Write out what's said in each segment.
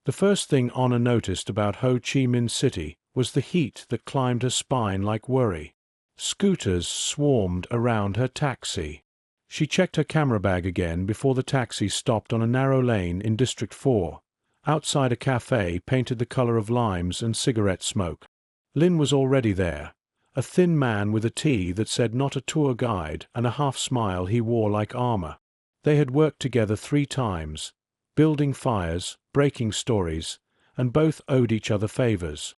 The first thing Anna noticed about Ho Chi Minh City was the heat that climbed her spine like worry. Scooters swarmed around her taxi. She checked her camera bag again before the taxi stopped on a narrow lane in District 4, outside a cafe painted the color of limes and cigarette smoke. Lin was already there, a thin man with a tee that said not a tour guide and a half-smile he wore like armor. They had worked together 3 times, building fires, breaking stories, and both owed each other favors.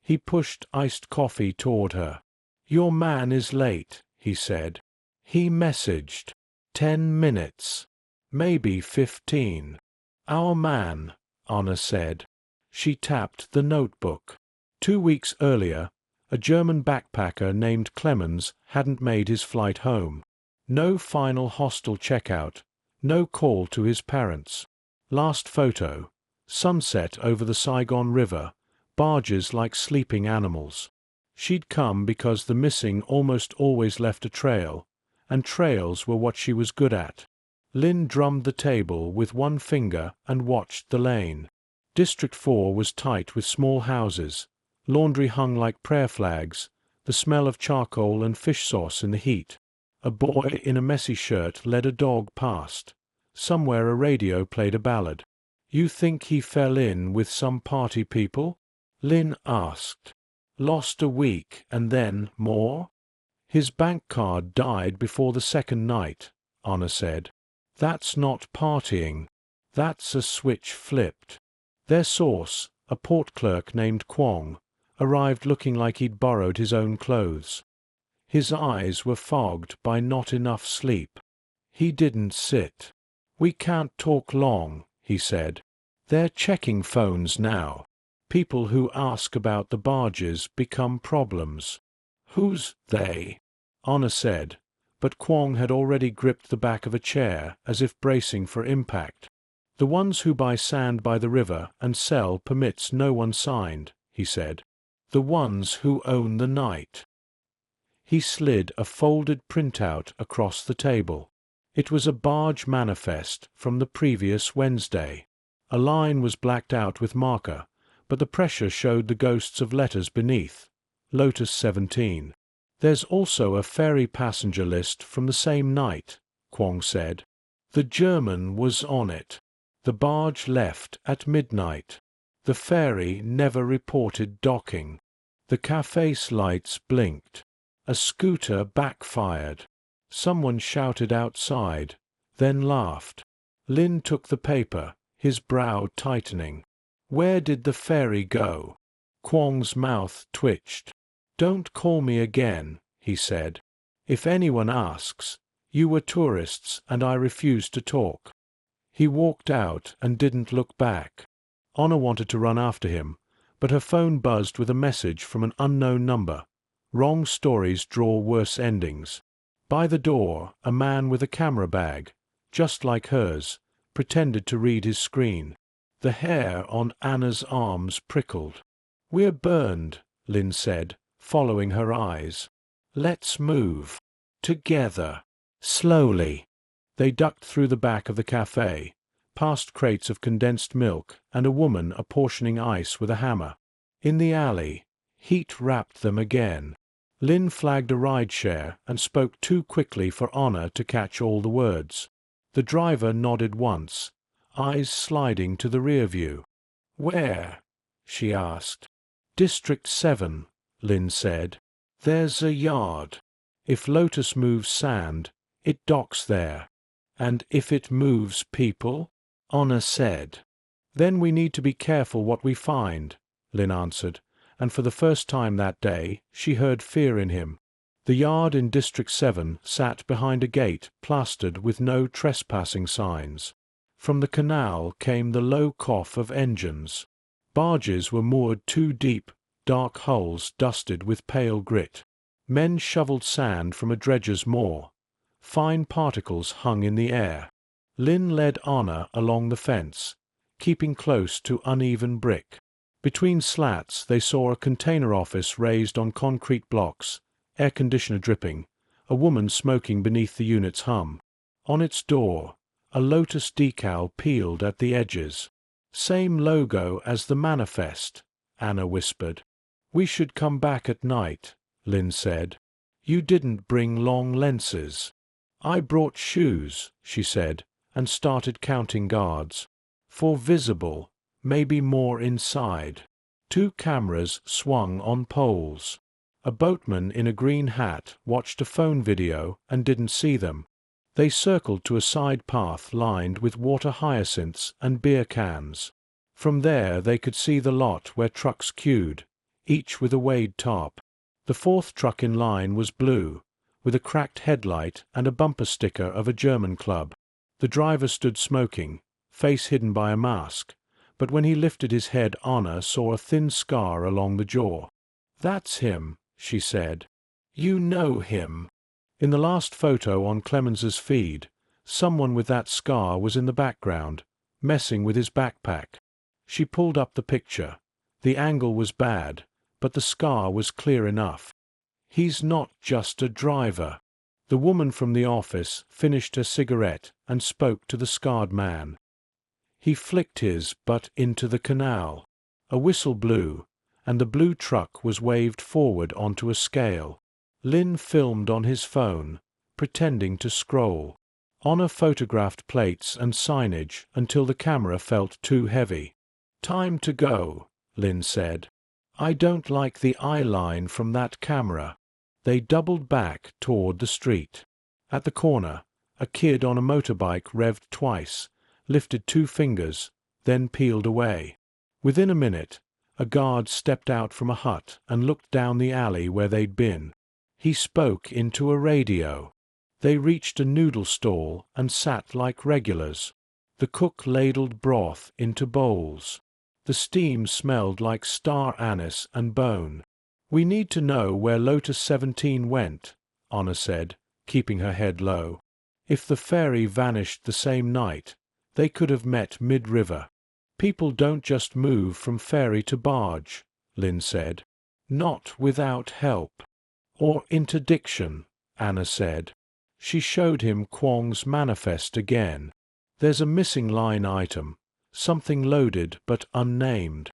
He pushed iced coffee toward her. "Your man is late," he said. He messaged. 10 minutes. Maybe 15. "Our man," Anna said. She tapped the notebook. 2 weeks earlier, a German backpacker named Clemens hadn't made his flight home. No final hostel checkout, no call to his parents. Last photo, sunset over the Saigon River, barges like sleeping animals. She'd come because the missing almost always left a trail, and trails were what she was good at. Lin drummed the table with one finger and watched the lane. District 4 was tight with small houses, laundry hung like prayer flags, the smell of charcoal and fish sauce in the heat. A boy in a messy shirt led a dog past. Somewhere a radio played a ballad. "You think he fell in with some party people?" Lin asked. "Lost a week and then more?" "His bank card died before the second night," Anna said. "That's not partying. That's a switch flipped." Their source, a port clerk named Kwong, arrived looking like he'd borrowed his own clothes. His eyes were fogged by not enough sleep. He didn't sit. "We can't talk long," he said. "They're checking phones now. People who ask about the barges become problems." "Who's they?" Anna said, but Kwong had already gripped the back of a chair as if bracing for impact. "The ones who buy sand by the river and sell permits no one signed," he said. "The ones who own the night." He slid a folded printout across the table. It was a barge manifest from the previous Wednesday. A line was blacked out with marker, but the pressure showed the ghosts of letters beneath. Lotus 17. "There's also a ferry passenger list from the same night," Kwong said. "The German was on it. The barge left at midnight. The ferry never reported docking. The cafe's lights blinked. A scooter backfired. Someone shouted outside, then laughed." Lin took the paper, his brow tightening. "Where did the ferry go?" Kwong's mouth twitched. "Don't call me again," he said. "If anyone asks, you were tourists and I refused to talk." He walked out and didn't look back. Anna wanted to run after him, but her phone buzzed with a message from an unknown number. Wrong stories draw worse endings. By the door, a man with a camera bag, just like hers, pretended to read his screen. The hair on Anna's arms prickled. "We're burned," Lin said, following her eyes. "Let's move. Together. Slowly." They ducked through the back of the cafe, past crates of condensed milk and a woman apportioning ice with a hammer. In the alley, heat wrapped them again. Lin flagged a rideshare and spoke too quickly for Anna to catch all the words. The driver nodded once, eyes sliding to the rear view. "Where?" she asked. "District 7, Lin said. "There's a yard. If Lotus moves sand, it docks there. And if it moves people?" Anna said. "Then we need to be careful what we find," Lin answered, and for the first time that day she heard fear in him. The yard in District 7 sat behind a gate plastered with no trespassing signs. From the canal came the low cough of engines. Barges were moored 2 deep, dark hulls dusted with pale grit. Men shoveled sand from a dredger's moor. Fine particles hung in the air. Lin led Anna along the fence, keeping close to uneven brick. Between slats they saw a container office raised on concrete blocks, air conditioner dripping, a woman smoking beneath the unit's hum. On its door, a Lotus decal peeled at the edges. Same logo as the manifest, Anna whispered. We should come back at night, Lynn said. You didn't bring long lenses. I brought shoes, she said, and started counting guards. 4 visible, maybe more inside. 2 cameras swung on poles. A boatman in a green hat watched a phone video and didn't see them. They circled to a side path lined with water hyacinths and beer cans. From there they could see the lot where trucks queued, each with a wade top. The 4th truck in line was blue, with a cracked headlight and a bumper sticker of a German club. The driver stood smoking, face hidden by a mask, but when he lifted his head Anna saw a thin scar along the jaw. That's him, she said. You know him. In the last photo on Clemens's feed, someone with that scar was in the background, messing with his backpack. She pulled up the picture. The angle was bad, but the scar was clear enough. He's not just a driver. The woman from the office finished her cigarette and spoke to the scarred man. He flicked his butt into the canal. A whistle blew, and the blue truck was waved forward onto a scale. Lynn filmed on his phone, pretending to scroll. Anna photographed plates and signage until the camera felt too heavy. Time to go, Lynn said. I don't like the eye line from that camera. They doubled back toward the street. At the corner, a kid on a motorbike revved twice, lifted 2 fingers, then peeled away. Within a minute, a guard stepped out from a hut and looked down the alley where they'd been. He spoke into a radio. They reached a noodle stall and sat like regulars. The cook ladled broth into bowls. The steam smelled like star anise and bone. We need to know where Lotus 17 went, Anna said, keeping her head low. If the ferry vanished the same night, they could have met mid-river. People don't just move from ferry to barge, Lynn said. Not without help. Or interdiction, Anna said. She showed him Kwong's manifest again. There's a missing line item, something loaded but unnamed.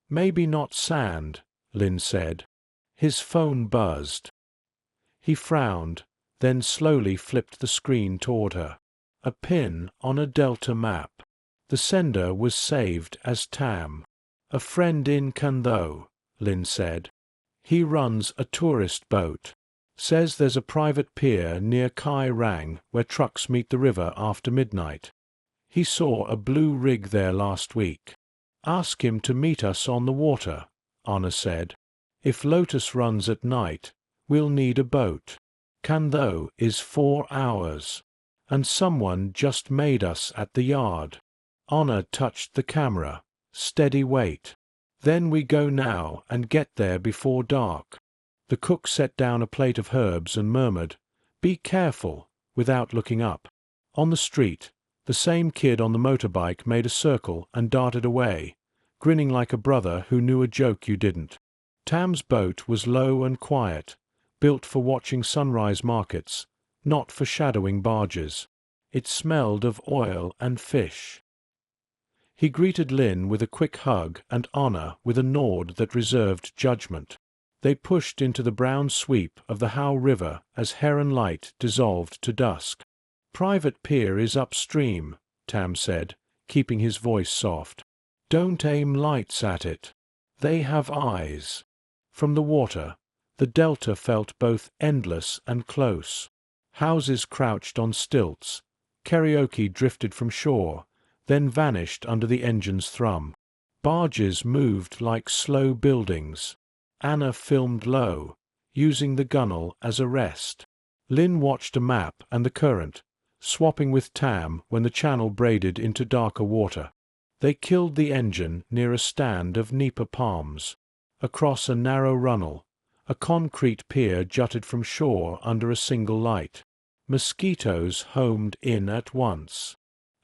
Maybe not sand, Lynn said. His phone buzzed. He frowned, then slowly flipped the screen toward her. A pin on a Delta map. The sender was saved as Tam. A friend in Kandho, Lynn said. He runs a tourist boat. Says there's a private pier near Kai Rang where trucks meet the river after midnight. He saw a blue rig there last week. Ask him to meet us on the water, Anna said. If Lotus runs at night, we'll need a boat. Kandho is 4 hours. And someone just made us at the yard. Anna touched the camera. Steady weight. Then we go now and get there before dark. The cook set down a plate of herbs and murmured, Be careful, without looking up. On the street, the same kid on the motorbike made a circle and darted away, grinning like a brother who knew a joke you didn't. Tam's boat was low and quiet, built for watching sunrise markets, not for shadowing barges. It smelled of oil and fish. He greeted Lynn with a quick hug and Anna with a nod that reserved judgment. They pushed into the brown sweep of the Hau River as heron light dissolved to dusk. Private pier is upstream, Tam said, keeping his voice soft. Don't aim lights at it. They have eyes. From the water, the delta felt both endless and close. Houses crouched on stilts. Karaoke drifted from shore, then vanished under the engine's thrum. Barges moved like slow buildings. Anna filmed low, using the gunwale as a rest. Lynn watched a map and the current, swapping with Tam when the channel braided into darker water. They killed the engine near a stand of nipa palms. Across a narrow runnel, a concrete pier jutted from shore under a single light. Mosquitoes homed in at once.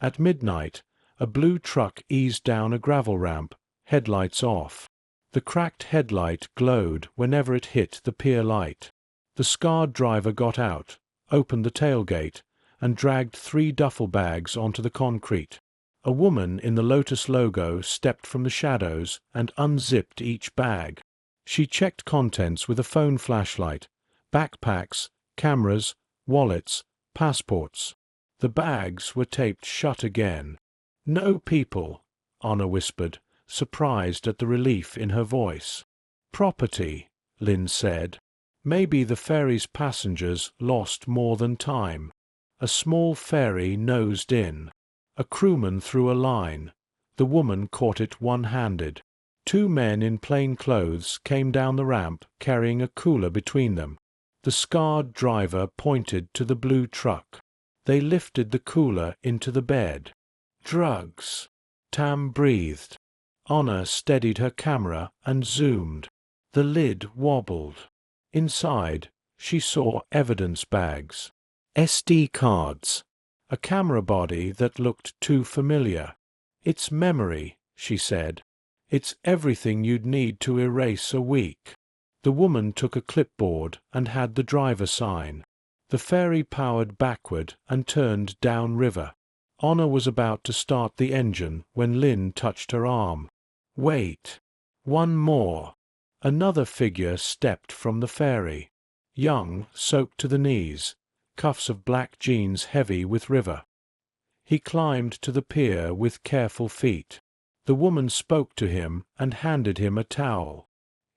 At midnight, a blue truck eased down a gravel ramp, headlights off. The cracked headlight glowed whenever it hit the pier light. The scarred driver got out, opened the tailgate, and dragged 3 duffel bags onto the concrete. A woman in the Lotus logo stepped from the shadows and unzipped each bag. She checked contents with a phone flashlight, backpacks, cameras, wallets, passports. The bags were taped shut again. "No people," Anna whispered, surprised at the relief in her voice. "Property," Lynn said. Maybe the ferry's passengers lost more than time. A small ferry nosed in. A crewman threw a line. The woman caught it one-handed. Two men in plain clothes came down the ramp carrying a cooler between them. The scarred driver pointed to the blue truck. They lifted the cooler into the bed. "Drugs," Tam breathed. Anna steadied her camera and zoomed. The lid wobbled. Inside, she saw evidence bags. SD cards. A camera body that looked too familiar. "It's memory," she said. "It's everything you'd need to erase a week." The woman took a clipboard and had the driver sign. The ferry powered backward and turned downriver. Anna was about to start the engine when Lynn touched her arm. "Wait. One more." Another figure stepped from the ferry. Young, soaked to the knees, cuffs of black jeans heavy with river. He climbed to the pier with careful feet. The woman spoke to him and handed him a towel.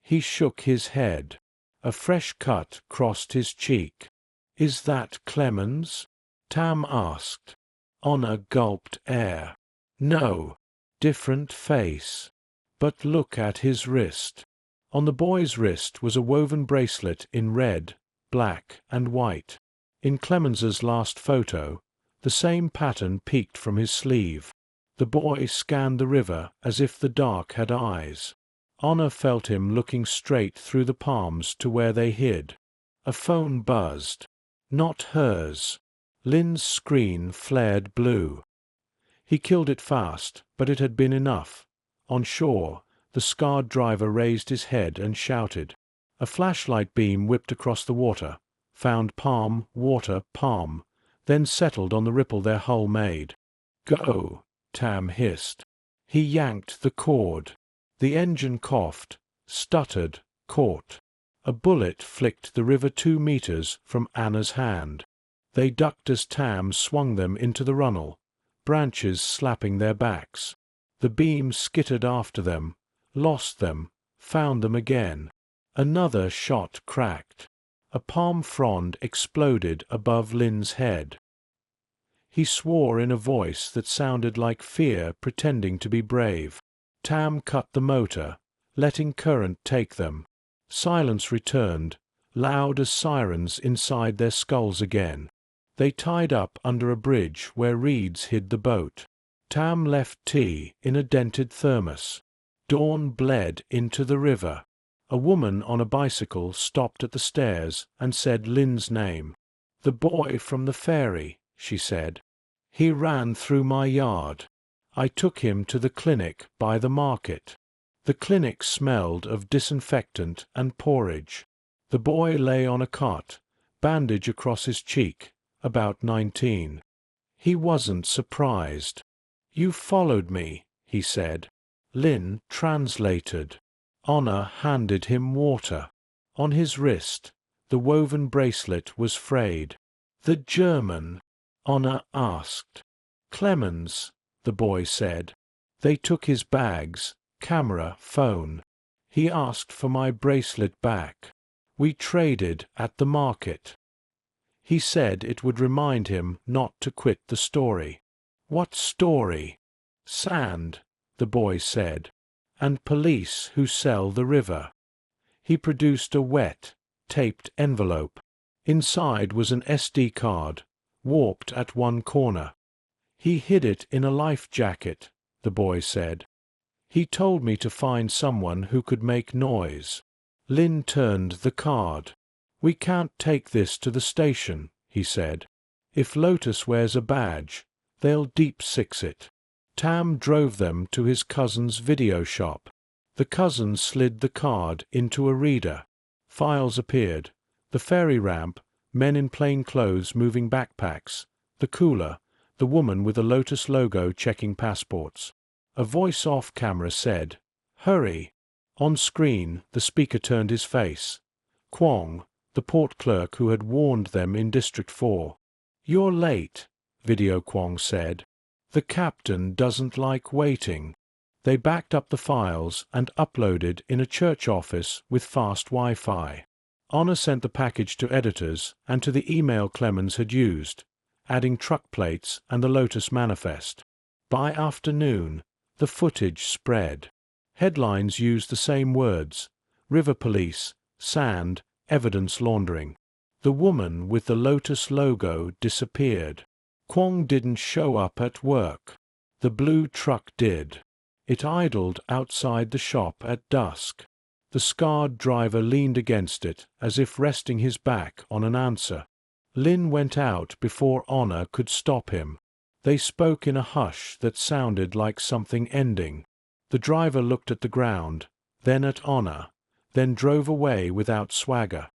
He shook his head. A fresh cut crossed his cheek. "Is that Clemens?" Tam asked. Anna gulped air. "No. Different face. But look at his wrist." On the boy's wrist was a woven bracelet in red, black, and white. In Clemens's last photo, the same pattern peeked from his sleeve. The boy scanned the river as if the dark had eyes. Anna felt him looking straight through the palms to where they hid. A phone buzzed. Not hers. Lynn's screen flared blue. He killed it fast, but it had been enough. On shore, the scarred driver raised his head and shouted. A flashlight beam whipped across the water, found palm, water, palm, then settled on the ripple their hull made. "Go," Tam hissed. He yanked the cord. The engine coughed, stuttered, caught. A bullet flicked the river 2 meters from Anna's hand. They ducked as Tam swung them into the runnel, branches slapping their backs. The beam skittered after them, lost them, found them again. Another shot cracked. A palm frond exploded above Lynn's head. He swore in a voice that sounded like fear pretending to be brave. Tam cut the motor, letting current take them. Silence returned, loud as sirens inside their skulls again. They tied up under a bridge where reeds hid the boat. Tam left tea in a dented thermos. Dawn bled into the river. A woman on a bicycle stopped at the stairs and said Lynn's name. "The boy from the ferry," she said. "He ran through my yard. I took him to the clinic by the market." The clinic smelled of disinfectant and porridge. The boy lay on a cot, bandage across his cheek, about 19. He wasn't surprised. "You followed me," he said. Lynn translated. Anna handed him water. On his wrist, the woven bracelet was frayed. "The German?" Anna asked. "Clemens," the boy said. They took his bags, camera, phone. He asked for my bracelet back. We traded at the market. He said it would remind him not to quit the story. "What story?" "Sand," the boy said, "and police who sell the river." He produced a wet, taped envelope. Inside was an SD card, warped at one corner. "He hid it in a life jacket," the boy said. "He told me to find someone who could make noise." Lynn turned the card. "We can't take this to the station," he said. "If Lotus wears a badge, they'll deep six it." Tam drove them to his cousin's video shop. The cousin slid the card into a reader. Files appeared. The ferry ramp, men in plain clothes moving backpacks, the cooler, the woman with the Lotus logo checking passports. A voice off camera said, "Hurry." On screen, the speaker turned his face. Kwong, the port clerk who had warned them in District 4. "You're late," Video Kwong said. "The captain doesn't like waiting." They backed up the files and uploaded in a church office with fast Wi-Fi. Honor sent the package to editors and to the email Clemens had used, adding truck plates and the Lotus manifest. By afternoon, the footage spread. Headlines used the same words: river police, sand, evidence laundering. The woman with the Lotus logo disappeared. Kwong didn't show up at work. The blue truck did. It idled outside the shop at dusk. The scarred driver leaned against it as if resting his back on an answer. Lin went out before Honor could stop him. They spoke in a hush that sounded like something ending. The driver looked at the ground, then at Honor, then drove away without swagger.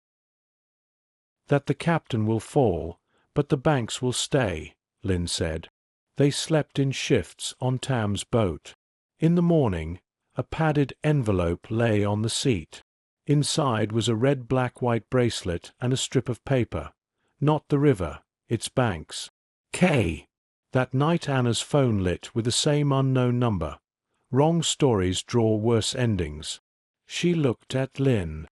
"That the captain will fall, but the banks will stay," Lin said. They slept in shifts on Tam's boat. In the morning, a padded envelope lay on the seat. Inside was a red black-white bracelet and a strip of paper. Not the river, its banks. K. That night Anna's phone lit with the same unknown number. Wrong stories draw worse endings. She looked at Lin.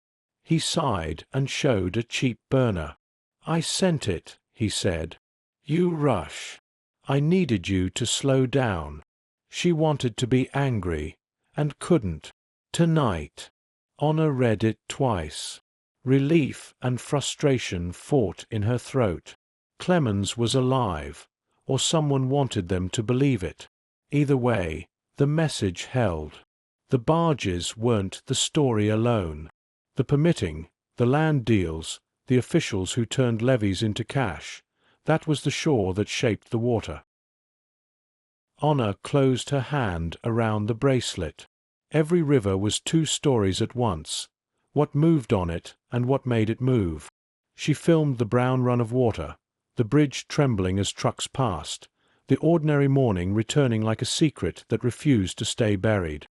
He sighed and showed a cheap burner. "I sent it," he said. "You rush. I needed you to slow down." She wanted to be angry, and couldn't. "Tonight." Honor read it twice. Relief and frustration fought in her throat. Clemens was alive, or someone wanted them to believe it. Either way, the message held. The barges weren't the story alone. The permitting, the land deals, the officials who turned levies into cash, that was the shore that shaped the water. Honor closed her hand around the bracelet. Every river was two stories at once, what moved on it and what made it move. She filmed the brown run of water, the bridge trembling as trucks passed, the ordinary morning returning like a secret that refused to stay buried.